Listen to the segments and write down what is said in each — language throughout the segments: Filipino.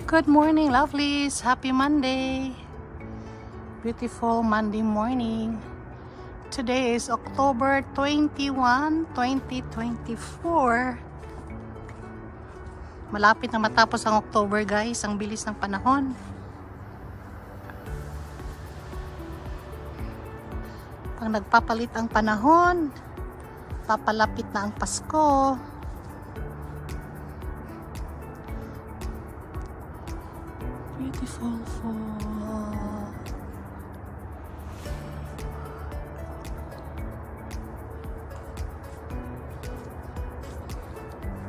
Good morning, lovelies. Happy Monday. Beautiful Monday morning. Today is October 21, 2024. Malapit na matapos ang October, guys. Ang bilis ng panahon. Pag nagpapalit ang panahon, papalapit na ang Pasko. Beautiful fall.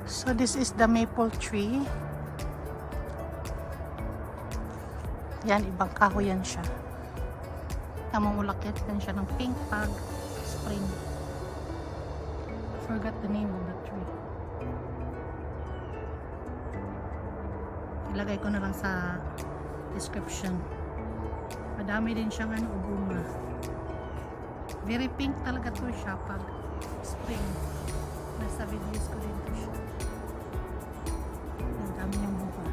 So this is the maple tree. Yan, ibang kahoy yan siya. Namumulakit din siya ng pink pag spring. Forgot the name of the tree. Ilagay ko na lang sa description. Madami din siyang bunga. Very pink talaga to siya pag spring. Nasa videos ko din to siya. Ang dami niyang bunga.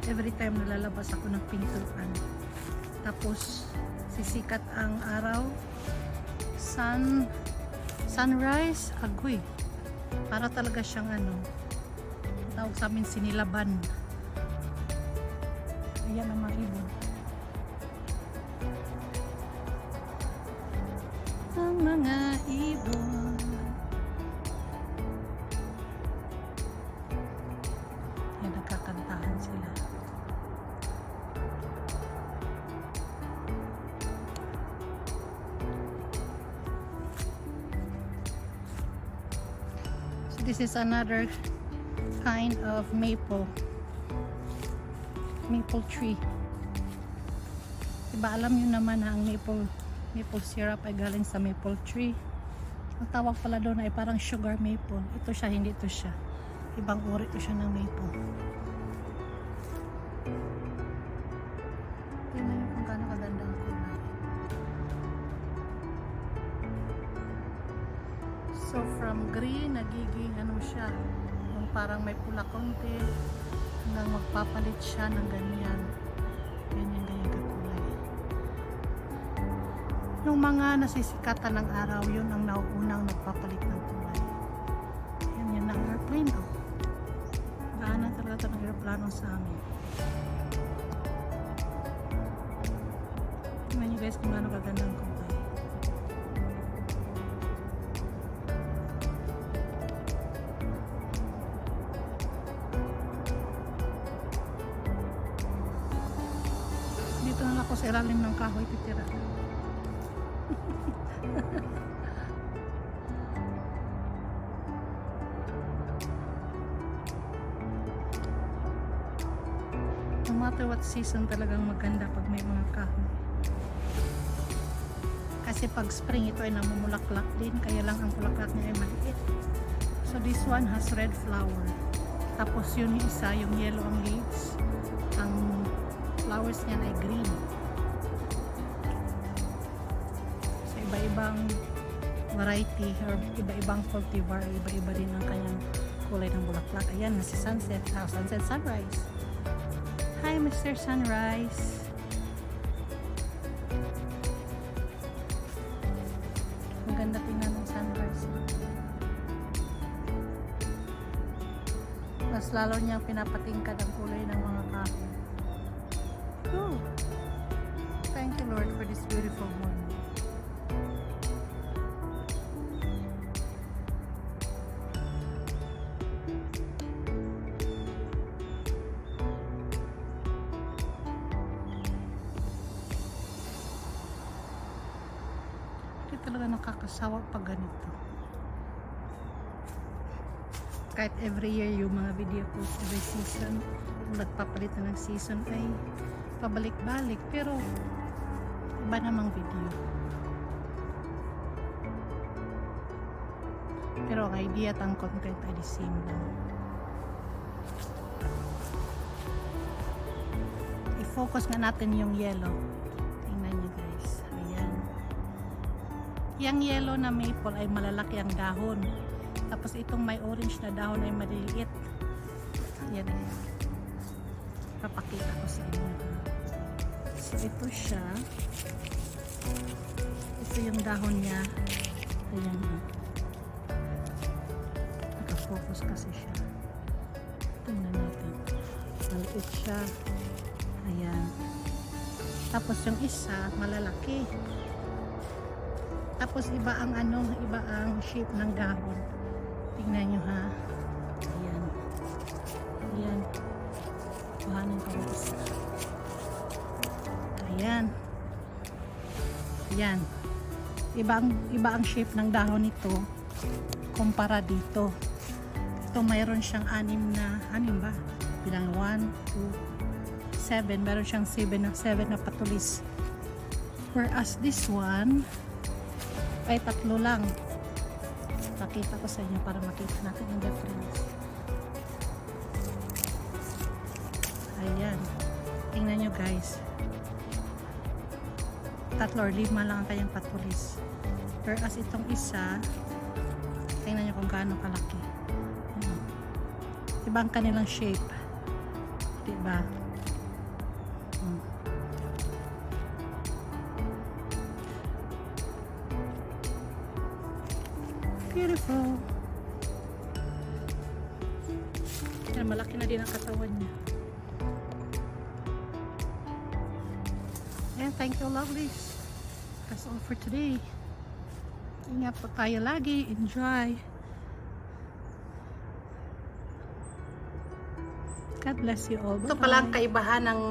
Every time nalalabas ako ng pintuan, tapos sisikat ang araw, sunrise, agoy. Para talaga siyang tawag sa amin sinilaban. Ayan ang mga ibon. Ang mga ibon. Ayan, nagkakantahan sila. This is another kind of maple tree. Diba alam nyo naman na ang maple syrup ay galing sa maple tree. Ang tawag pala doon ay parang sugar maple. Ito siya, hindi ito siya. Ibang uri ito siya ng maple. Tingnan nyo kung gaano kaganda ang kulay. So from green, nagiging siya, yung parang may pula konti, hanggang magpapalit siya ng ganyan kakulay. Yung mga nasisikatan ng araw, yun ang nauunang nagpapalit ng kulay. Yan ang airplane. Daanan talaga ito ng airplano sa amin. Tingnan nyo guys kung gaano kaganda ang kulay. Dito na ako sa ilalim ng kahoy titira. No matter what season talagang maganda pag may mga kahoy. Kasi pag spring ito ay namumulaklak din, kaya lang ang bulaklak niya ay maliit. So this one has red flower. Tapos yun yung isa, yung yellow ang leaves. Ang flowers niyan ay green. So iba-ibang variety or iba-ibang cultivar, iba-iba din ang kanyang kulay ng bulaklak. Ayan, si sunset, sunrise. Hi Mr. Sunrise. Maganda tingnan ng sunrise. Mas lalo niyang pinapatingkad ang kulay ng mga kahoy. Oh, thank you Lord for this beautiful morning. Hindi talaga nakakasawa pag ganito. Kahit every year yung mga video ko, every season, kung nagpapalit na ng season ay pabalik-balik, pero iba namang video. Pero ang idea at ang content ay the same lang. I-focus nga natin yung yellow. Tingnan nyo guys. Ayan. Yang yellow na maple ay malalaki ang dahon. Tapos itong may orange na dahon ay maliliit. Yan eh. Papakita ko sa inyo. So ito siya. Ito yung dahon niya. Ayan. Nakafocus kasi siya. Tingnan natin. Maliit siya. Ayan. Tapos yung isa, malalaki. Tapos iba ang iba ang shape ng dahon. Tingnan nyo ha. Ayan. Ayan. Kuhanin ko yung isa. Ayan. Ayan. Iba ang shape ng dahon nito kumpara dito. Ito mayroon siyang anim ba? Bilang 1, 2, 7. Meron siyang 7 na patulis. Whereas this one ay 3 lang. Pakita ko sa inyo para makita natin yung difference. Ayan. Tingnan nyo guys. 3 or 5 lang ang kanyang patulis. Whereas itong isa, tingnan nyo kung gaano kalaki. Ayan. Iba ang kanilang shape. Diba? Beautiful. Yan, malaki na din ang katawan niya. And thank you, lovelies. That's all for today. Ingat po tayo lagi. Enjoy. God bless you all. Bye-bye. Ito pala ang kaibahan ng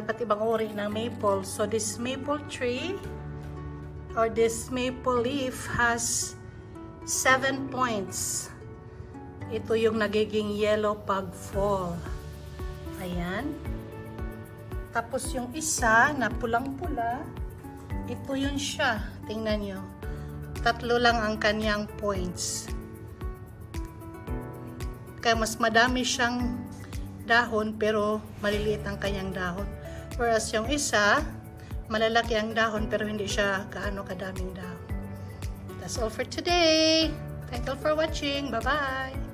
iba't ibang uri ng maple. So this maple tree or this maple leaf has 7 points. Ito yung nagiging yellow pag fall. Ayan. Tapos yung isa na pulang-pula, ito yun siya. Tingnan nyo. 3 lang ang kanyang points. Kaya mas madami siyang dahon pero maliliit ang kanyang dahon. Whereas yung isa, malalaki ang dahon pero hindi siya gaano kadaming dahon. That's all for today. Thank you for watching. Bye-bye.